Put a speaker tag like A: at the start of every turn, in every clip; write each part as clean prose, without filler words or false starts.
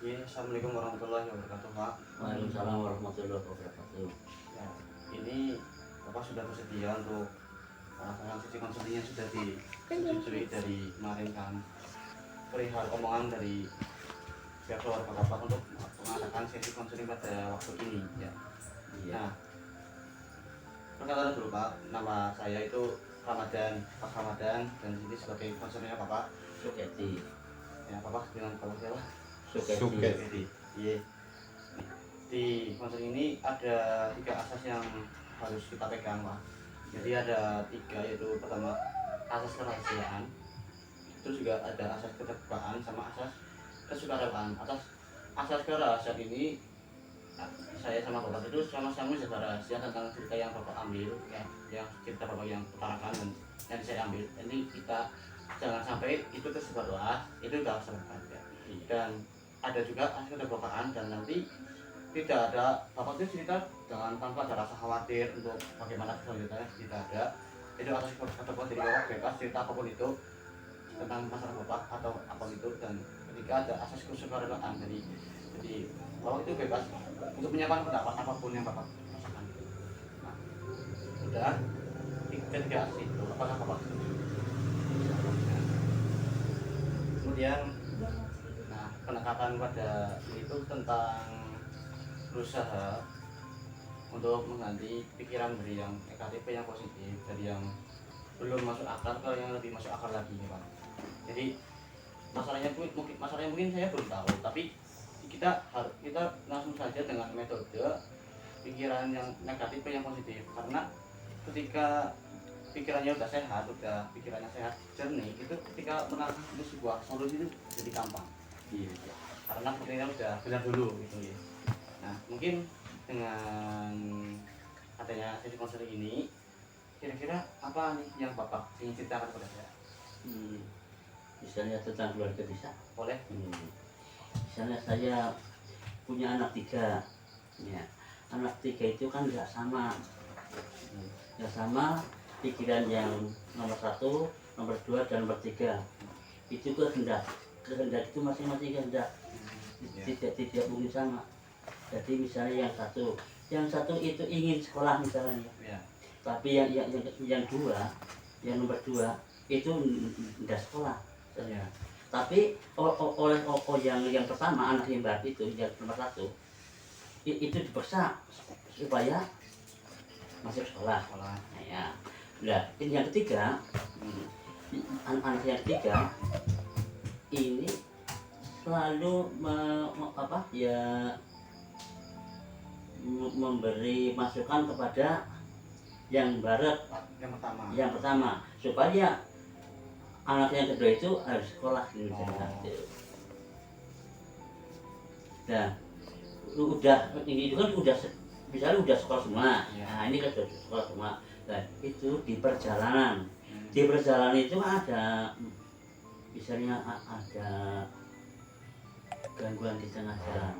A: Ya, Assalamualaikum warahmatullahi wabarakatuh, Pak.
B: Waalaikumsalam warahmatullahi wabarakatuh.
A: Ya, ini Bapak sudah bersedia untuk melakukan sesi konseling yang sudah disetujui dari kemarin kan, perihal omongan dari pihak keluarga Bapak untuk mengadakan sesi konseling pada waktu ini. Ya.
B: Iya.
A: Nah, perkenalkan dulu Pak, nama saya itu Ramadan, Pak Ramadan, dan di sini sebagai konselingnya Bapak.
B: Suketi.
A: Ya, Bapak dengan Bapak siapa?
B: Suketi.
A: Iya. Di konseling ini ada 3 asas yang harus kita pegang, Pak. Jadi ada 3, yaitu pertama asas kerahasiaan, terus juga ada asas keterbukaan sama asas kesukarelawan. Asas kerahasiaan ini saya sama Bapak itu sama-sama jaga rahasia tentang cerita yang Bapak ambil, ya, yang cerita Bapak yang utarakan dan yang saya ambil. Jadi kita jangan sampai itu tersebar luas, itu sudah sebarkan ya. Dan ada juga asas keterbukaan, dan nanti tidak ada Bapak itu cerita dengan tanpa ada rasa khawatir untuk bagaimana selanjutnya, tidak ada. Itu asas keterbukaan, jadi Bapak bebas cerita apapun itu tentang masalah Bapak atau apapun itu. Dan ketika ada asas kesukarelawan, jadi Bapak itu bebas untuk menyampaikan pendapat apapun yang Bapak rasakan. Nah, sudah ketiga asas itu, apakah Bapak setuju? Kemudian, nah, pendekatan pada itu tentang berusaha untuk mengganti pikiran dari yang negatif yang positif, dari yang belum masuk akal ke yang lebih masuk akal lagi nih Pak. Jadi masalahnya mungkin saya belum tahu, tapi kita langsung saja dengan metode pikiran yang negatif ke yang positif, karena ketika pikirannya udah sehat, pikirannya sehat jernih, itu ketika menangkap sebuah solusi itu jadi gampang.
B: Iya.
A: Karena pikirannya udah benar dulu gitu ya. Nah, mungkin dengan adanya sesi konseling ini, kira-kira apa nih yang Bapak ingin ceritakan kepada saya?
B: Misalnya tentang keluarga bisa.
A: Boleh?
B: Misalnya saya punya anak 3. Ya. Anak 3 itu kan nggak sama. Nggak sama pikiran yang nomor 1, nomor 2, dan nomor 3. Itu kehendak itu masing-masing kehendak. Tidak mungkin sama. Jadi misalnya yang satu itu ingin sekolah misalnya, tapi yang nomor 2 itu tidak sekolah. Tapi yang pertama, anak yang baru itu yang nomor 1 itu dipaksa supaya masuk sekolah. Ya. Nah, yang ketiga, anak yang ketiga ini selalu memberi masukan kepada yang barat, yang pertama supaya anak yang kedua itu harus sekolah gitu. Nah, ini kan udah misalnya udah sekolah semua. Nah, ini kan sudah sekolah semua. Nah, itu di perjalanan. Di perjalanan itu ada misalnya ada gangguan di tengah jalan.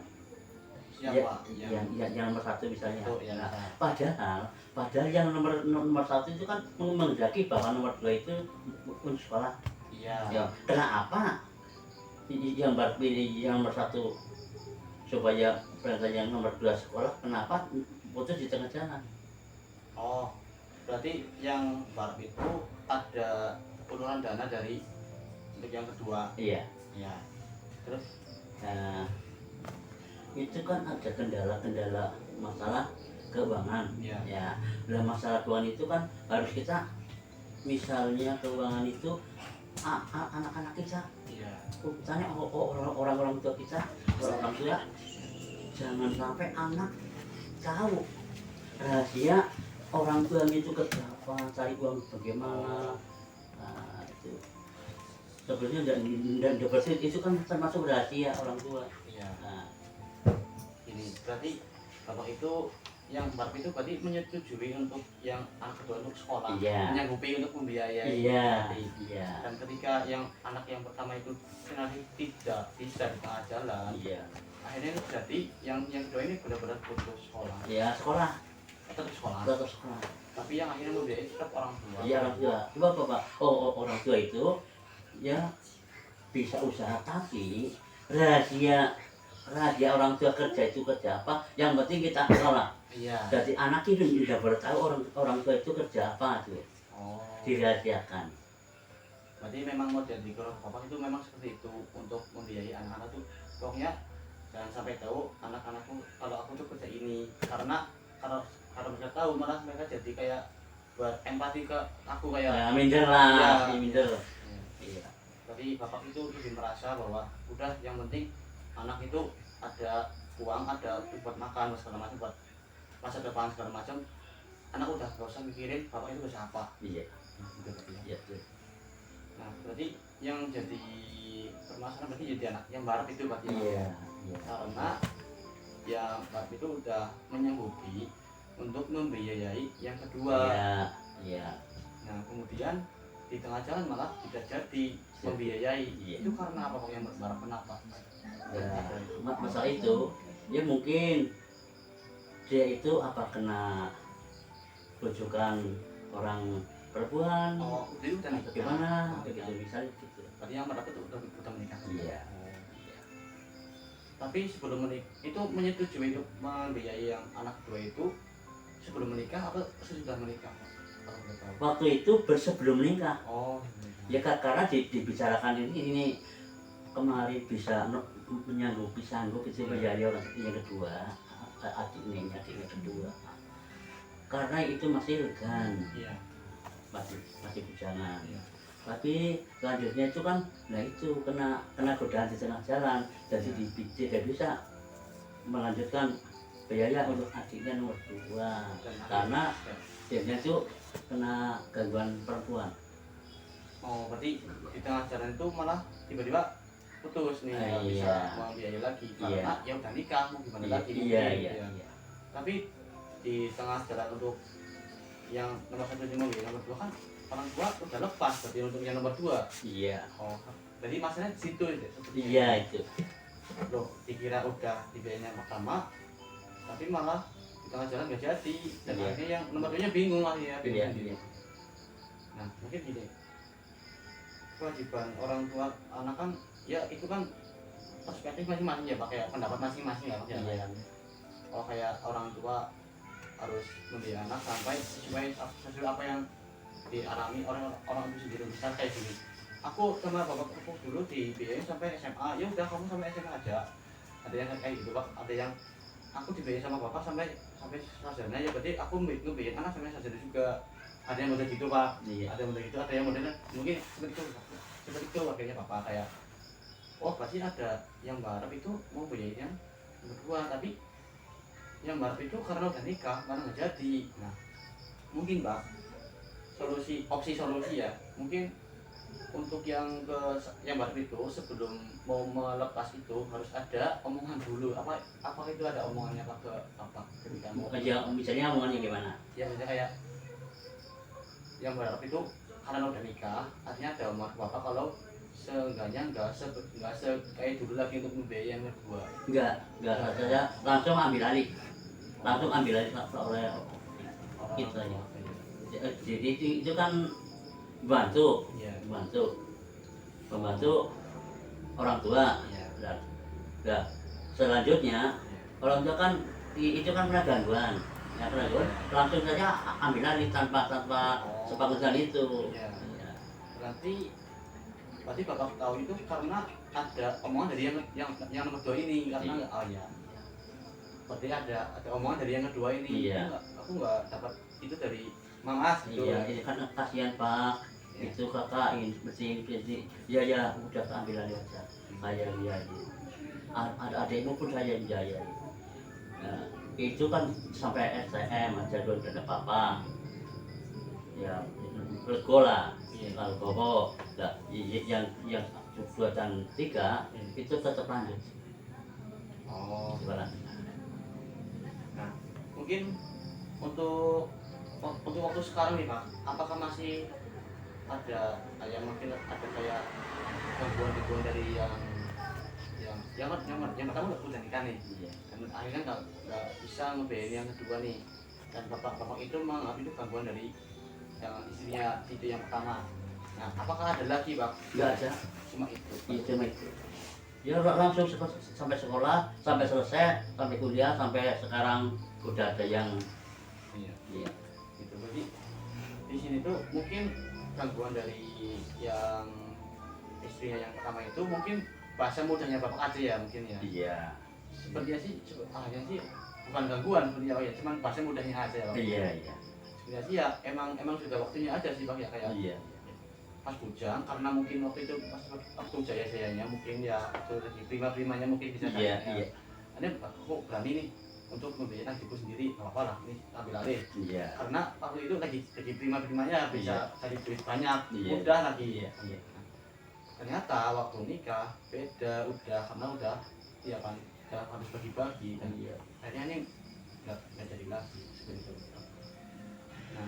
B: Yang nomor 1 misalnya. Nah, padahal yang nomor 1 itu kan menghendaki bahwa nomor 2 itu untuk sekolah. Ya, kenapa yang nomor 1 supaya perintah yang nomor 2 sekolah, kenapa putus di tengah jalan?
A: Oh, berarti yang baru itu ada penurunan dana dari untuk yang kedua.
B: Iya.
A: Ya. Terus?
B: Nah, itu kan ada kendala masalah keuangan. Ya, dalam masalah keuangan itu kan harus kita, misalnya keuangan itu anak-anak kita, misalnya orang-orang tua kita, orang tua, jangan sampai anak tahu rahasia orang tuanya itu kerja apa, cari uang bagaimana. Nah, itu sebenarnya dan itu kan termasuk rahasia orang tua. Nah,
A: ini berarti Bapak itu yang Bapak itu berarti menyetujui untuk yang anak kedua untuk sekolah, menyanggupi untuk membiayai. Dan ketika yang anak yang pertama itu tidak bisa di tengah jalan, akhirnya itu berarti yang kedua ini benar-benar putus sekolah.
B: Sekolah.
A: Tetap sekolah. Tapi yang akhirnya membiayai tetap orang tua.
B: Orang tua. Coba Bapak, orang tua itu ya bisa usaha, tapi rahasia rahasia orang tua kerja itu kerja apa, yang penting kita tolak.
A: Iya.
B: Jadi anak itu tidak boleh tahu orang tua itu kerja apa tuh,
A: Oh.
B: dirahasiakan.
A: Berarti memang model di keluarga bapak itu memang seperti itu untuk membiayai anak-anak tuh. Pokoknya jangan sampai tahu anak-anakku kalau aku tuh kerja ini, karena kalau mereka tahu malah mereka jadi kayak buat empati ke aku kayak
B: Ya, minder lah,
A: iya,
B: minder.
A: iya. Jadi bapak itu lebih merasa bahwa udah yang penting anak itu ada uang, ada buat makan segala macam, buat masa depan segala macam, anak udah gak usah mikirin bapak itu bisa apa.
B: Iya.
A: Gitu, berarti ya.
B: Iya, iya.
A: Nah berarti yang jadi permasalahan berarti jadi anak yang barat itu berarti ya.
B: Iya, iya.
A: Karena ya barat itu udah menyanggupi untuk membiayai yang kedua.
B: Iya, iya.
A: Nah kemudian di tengah jalan malah tidak jadi membiayai.
B: Iya.
A: Itu karena apa kok yang barat, kenapa?
B: Ya, masalah itu ya mungkin dia itu apa kena rujukan orang perempuan
A: Oh itu udah
B: atau gimana begitu misalnya gitu.
A: Berarti yang barat itu udah menikah.
B: Iya.
A: Tapi sebelum menikah itu menyetujui untuk membiayai yang anak kedua itu sebelum menikah atau sesudah menikah? Kalau boleh tahu.
B: Waktu itu sebelum menikah.
A: Oh.
B: Ya karena dibicarakan ini kemarin bisa sanggup itu menjadi orang yang kedua, adiknya kedua. Karena itu masih legan,
A: Iya.
B: masih bujangan.
A: Iya.
B: Tapi selanjutnya itu kan, nah itu kena godaan di tengah jalan, jadi tidak bisa melanjutkan biaya untuk adiknya nomor 2 karena dia itu kena gangguan perempuan.
A: Oh berarti di tengah jalan itu malah tiba-tiba putus nih, nggak bisa membiayai lagi karena ya udah nikah, mau gimana lagi?
B: Iya.
A: Tapi di tengah jalan untuk yang nomor 1 ini membiayai nomor 2 kan orang tua udah lepas, berarti untuk yang nomor 2.
B: Iya.
A: Oh jadi masalahnya di situ ya?
B: Iya itu.
A: Loh dikira udah dibiayainya pertama tapi malah di tengah jalan nggak jadi dan akhirnya yang nomor 2 nya bingung akhirnya.
B: Iya.
A: Nah mungkin gini, kewajiban orang tua anak kan ya itu kan perspektif masing-masing ya pak, kayak pendapat masing-masing ya pak.
B: Iya.
A: Oh kayak orang tua harus membiayai anak sampai sesuai apa yang dialami orang itu sendiri. Misal kayak gini, aku sama bapak aku dulu dibiayai sampai SMA, ya udah kamu sampai SMA aja. Ada yang kayak gitu pak, ada yang aku dibiayai sama bapak sampai sarjana, ya berarti aku ngebiayain anak sampai sarjana juga. Ada yang model gitu pak.
B: Iya.
A: Ada yang model gitu, ada yang modelnya mungkin seperti itu akhirnya bapak kayak oh pasti ada yang barat itu mau biayain yang kedua, tapi yang barat itu karena udah nikah malah nggak jadi. Nah mungkin pak opsi solusi ya mungkin untuk yang barat itu sebelum mau melepas itu harus ada omongan dulu. Apa itu ada omongannya pak ke bapak ketika mau
B: Ya, misalnya omongannya gimana?
A: ya misalnya kayak yang barat itu karena udah nikah artinya ada omongan bapak kalau seenggaknya nggak kayak dulu lagi untuk membiayai yang kedua.
B: Enggak saja langsung ambil alih oleh kita ya. Jadi itu kan bantu
A: Iya.
B: membantu orang tua.
A: Iya.
B: Nah, selanjutnya orang tua kan itu kan pernah gangguan, langsung saja ambil alih tanpa sepengetahuan itu.
A: Iya. Berarti bapak tahu itu karena ada omongan dari yang nomor 2 ini karena
B: Iya.
A: oh ya. Berarti ada omongan dari yang kedua ini.
B: Iya.
A: Aku nggak dapat itu dari Mas gitu.
B: Iya, ini kan kasihan Pak.
A: Iya.
B: Itu kakak ini bersih. Ya udah ambil alih aja. Saya dia. Ada adikmu pun saya biaya. Nah, itu kan sampai STM aja belum ada apa-apa. Ya, lego lah.
A: Iya.
B: Kalau bobo, yang 2 dan 3 itu tetap lanjut.
A: Oh.
B: Sekolah.
A: Nah, mungkin untuk waktu sekarang nih Pak, apakah masih ada kayak mungkin ada kayak gangguan dari yang pertama udah nikah nih,
B: Iya.
A: dan akhirnya nggak bisa ngebiayain yang kedua nih, dan bapak itu menganggap itu gangguan dari yang istrinya itu yang pertama. Nah, apakah ada lagi Pak?
B: Nggak ada.
A: Cuma itu.
B: Iya cuma itu. Ya langsung sampai sekolah, sampai selesai, sampai kuliah, sampai sekarang udah ada yang
A: Iya.
B: iya.
A: Gitu. Jadi di sini tuh mungkin gangguan dari yang istrinya yang pertama itu mungkin bahasa mudahnya bapak aja ya mungkin ya.
B: Iya.
A: Sepertinya sih sih bukan gangguan sepertinya Pak ya, cuman bahasa mudahnya aja ya Pak.
B: Iya, iya.
A: Sebenarnya sih ya emang sudah waktunya aja sih Pak ya kayak
B: Iya.
A: pas bujang karena mungkin waktu itu pas waktu jaya-jayanya mungkin ya waktu lagi prima-primanya mungkin bisa
B: Iya,
A: tanya,
B: iya.
A: ini aku berani nih untuk membiayakan diriku sendiri nggak apa-apa lah ini ambil alih
B: Iya.
A: karena waktu itu lagi prima-primanya bisa cari duit banyak
B: Iya.
A: mudah lagi.
B: Iya, iya.
A: Ternyata waktu nikah beda udah karena udah ya kan udah harus bagi-bagi dan
B: Iya.
A: akhirnya ini nggak jadi lagi seperti itu. Nah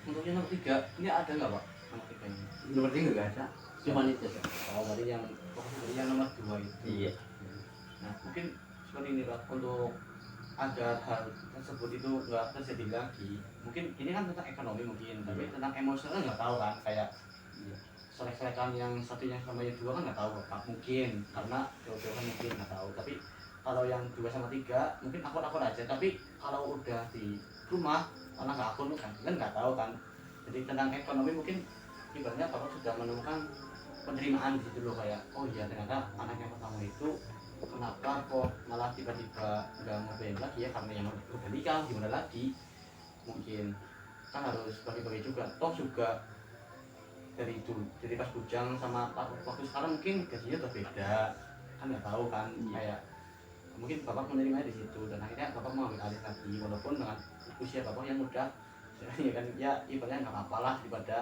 A: untuk yang nomor 3 ini ada nggak Pak nomor 3 ini?
B: Nomor 3 nggak ada. Cuman itu.
A: Oh berarti yang pokoknya dari yang nomor 2 itu.
B: Iya.
A: Nah mungkin seperti ini Pak untuk agar hal tersebut itu nggak terjadi lagi mungkin ini kan tentang ekonomi mungkin tapi tentang emosional nggak tahu kan kayak
B: Iya.
A: selek-selekan yang satunya sama yang 2 kan nggak tahu Pak mungkin karena jauh-jauh kan mungkin nggak tahu tapi kalau yang 2 sama 3 mungkin akur-akur aja tapi kalau udah di rumah karena nggak akur kan nggak tahu kan jadi tentang ekonomi mungkin ibaratnya Bapak sudah menemukan penerimaan di situ loh kayak oh iya ternyata anak yang pertama itu kenapa kok malah tiba-tiba nggak ngebayang lagi ya karena yang udah nikah gimana lagi mungkin kan harus bagi-bagi juga toh juga dari dulu jadi pas bujang sama waktu sekarang mungkin gajinya udah beda kan nggak tahu kan kayak mungkin bapak menerima di situ dan akhirnya bapak mau ambil alih lagi walaupun dengan usia bapak yang udah ya kan ya ibaratnya nggak apa-apa lah daripada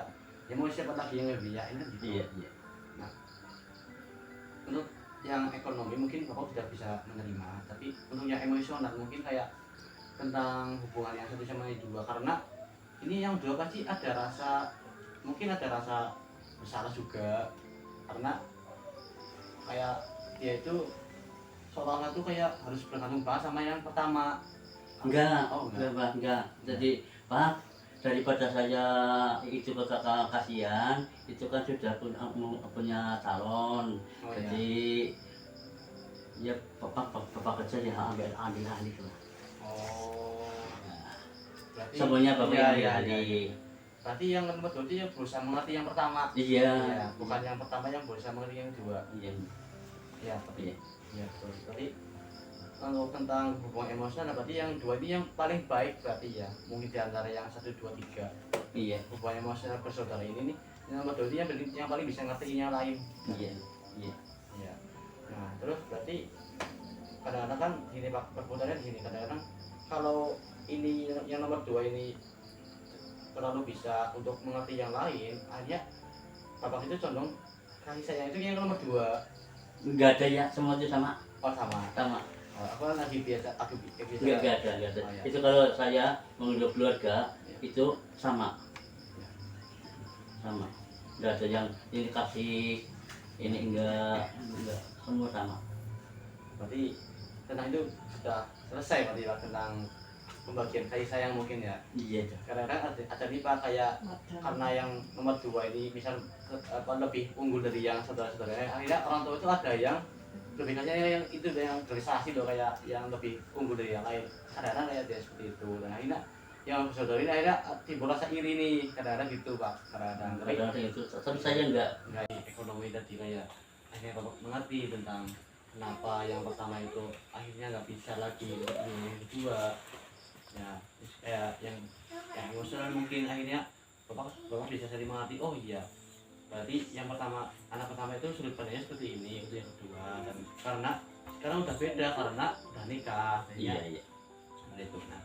A: ya mau siapa lagi yang ngebiayain kan gitu.
B: Iya, iya.
A: Nah untuk yang ekonomi mungkin bapak sudah bisa menerima tapi untuk yang emosional mungkin kayak tentang hubungan yang satu sama yang 2 karena ini yang 2 pasti ada rasa mungkin ada rasa bersalah juga karena kayak dia itu seolah-olah tuh kayak harus bergantung banget sama yang pertama.
B: Enggak,
A: Oh,
B: enggak, Pak, enggak. Jadi, Pak, daripada saya itu ke kakak kasihan, itu kan sudah punya calon.
A: Oh,
B: Jadi, ya bapak kerja ya ambil alih lah.
A: Oh.
B: Nah,
A: Berarti
B: semuanya bapak
A: iya,
B: yang
A: iya,
B: alih.
A: iya. Berarti yang nomor 2 itu ya berusaha mengerti yang pertama.
B: Iya.
A: Ya, bukan yang pertama yang berusaha mengerti yang 2.
B: Iya.
A: Ya, tapi
B: Iya.
A: ya betul. Berarti kalau tentang hubungan emosional berarti yang 2 ini yang paling baik berarti ya. Mungkin di antara yang 1 2 3.
B: Iya.
A: Hubungan emosional bersaudara ini nih yang nomor 2 ini yang paling bisa ngertiin yang lain.
B: Iya. Iya.
A: Ya. Nah, terus berarti kadang-kadang kan gini Pak, perputarnya di sini kadang-kadang kalau ini yang nomor 2 ini terlalu bisa untuk mengerti yang lain, akhirnya bapak itu condong kasih sayang itu yang nomor 2.
B: Enggak ada ya, semua itu sama.
A: Oh sama.
B: Sama.
A: Oh, aku kan lagi biasa biasa.
B: Enggak ada, enggak ada.
A: Oh, ya.
B: Itu kalau saya menghidup keluarga
A: Ya.
B: itu sama.
A: Ya.
B: Sama. Enggak ada yang ini kasih ini enggak, semua sama.
A: Berarti tentang itu sudah selesai berarti Pak tentang pembagian kasih sayang mungkin ya.
B: Iya.
A: Kadang-kadang ada nih Pak kayak karena yang nomor 2 ini misal lebih unggul dari yang saudara-saudaranya, akhirnya orang tua itu ada yang lebih kasihnya yang itu yang organisasi loh kayak yang lebih unggul dari yang lain. Kadang-kadang kayak dia seperti itu. Dan akhirnya yang saudara ini akhirnya timbul rasa iri nih kadang-kadang gitu Pak. Kadang-kadang tapi
B: Kadang-kadang itu, tapi saya enggak.
A: ekonomi tadi kayak akhirnya bapak mengerti tentang kenapa yang pertama itu akhirnya nggak bisa lagi untuk yang kedua ya terus kayak yang emosional mungkin akhirnya bapak bisa saling mengerti oh iya berarti yang pertama anak pertama itu sudut pandangnya seperti ini untuk yang kedua dan karena sekarang udah beda karena udah nikah
B: Iya,
A: akhirnya
B: iya.
A: seperti itu. Nah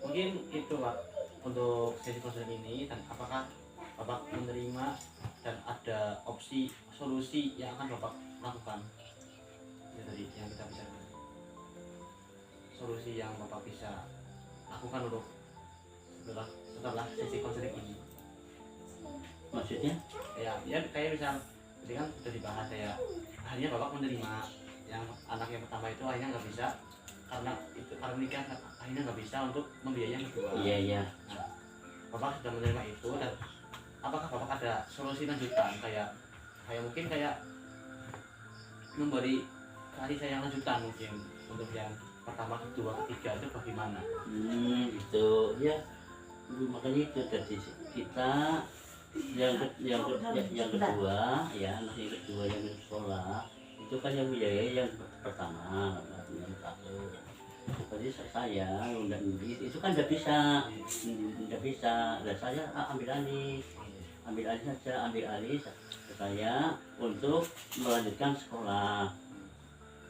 A: mungkin itu Pak untuk sesi konseling ini dan apakah bapak menerima dan ada opsi solusi yang akan bapak lakukan ya tadi yang kita bicarakan solusi yang bapak bisa lakukan untuk setelah sesi konseling ini
B: Maksudnya?
A: ya kayak misal tadi kan sudah dibahas ya akhirnya bapak menerima yang anak yang pertama itu akhirnya nggak bisa karena nikah akhirnya nggak bisa untuk membiayai yang kedua.
B: Iya, iya.
A: Nah, bapak sudah menerima itu dan apakah bapak ada solusi lanjutan kayak mungkin kayak memberi kasih sayang lanjutan mungkin untuk yang pertama, kedua, ketiga itu bagaimana?
B: Itu ya makanya itu dari kita yang kedua ya, anak yang kedua yang di sekolah itu kan yang biaya yang pertama, yang satu. Jadi saya undang itu kan nggak bisa, dan saya ambil alih saja, saya untuk melanjutkan sekolah.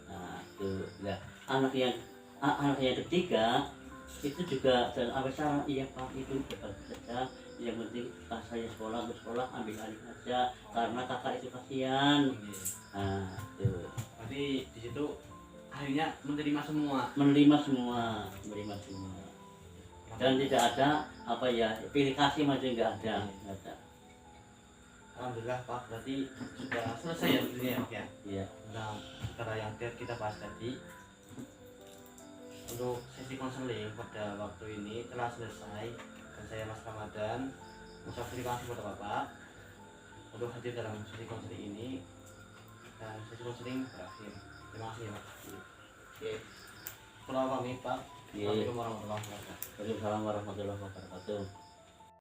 B: Nah itu ya, anak yang ketiga itu juga dan apa salah, iya Pak, itu saja, yang penting saya bersekolah ambil alih saja karena kakak itu kasihan. Nah itu
A: Berarti di situ akhirnya menerima semua.
B: Dan tidak ada apa ya, pilih kasih macam nggak ada.
A: Alhamdulillah Pak, berarti sudah selesai ya tentunya ya Pak ya.
B: Iya.
A: Nah, perkara yang kita bahas tadi untuk sesi konseling pada waktu ini telah selesai, dan saya Mas Ramadan mengucapkan terima kasih kepada Bapak untuk hadir dalam sesi konseling ini, dan sesi konseling berakhir. Terima kasih ya Pak. Oke. Pulau pamit Pak. Assalamualaikum warahmatullahi wabarakatuh.
B: Waalaikumsalam warahmatullahi wabarakatuh.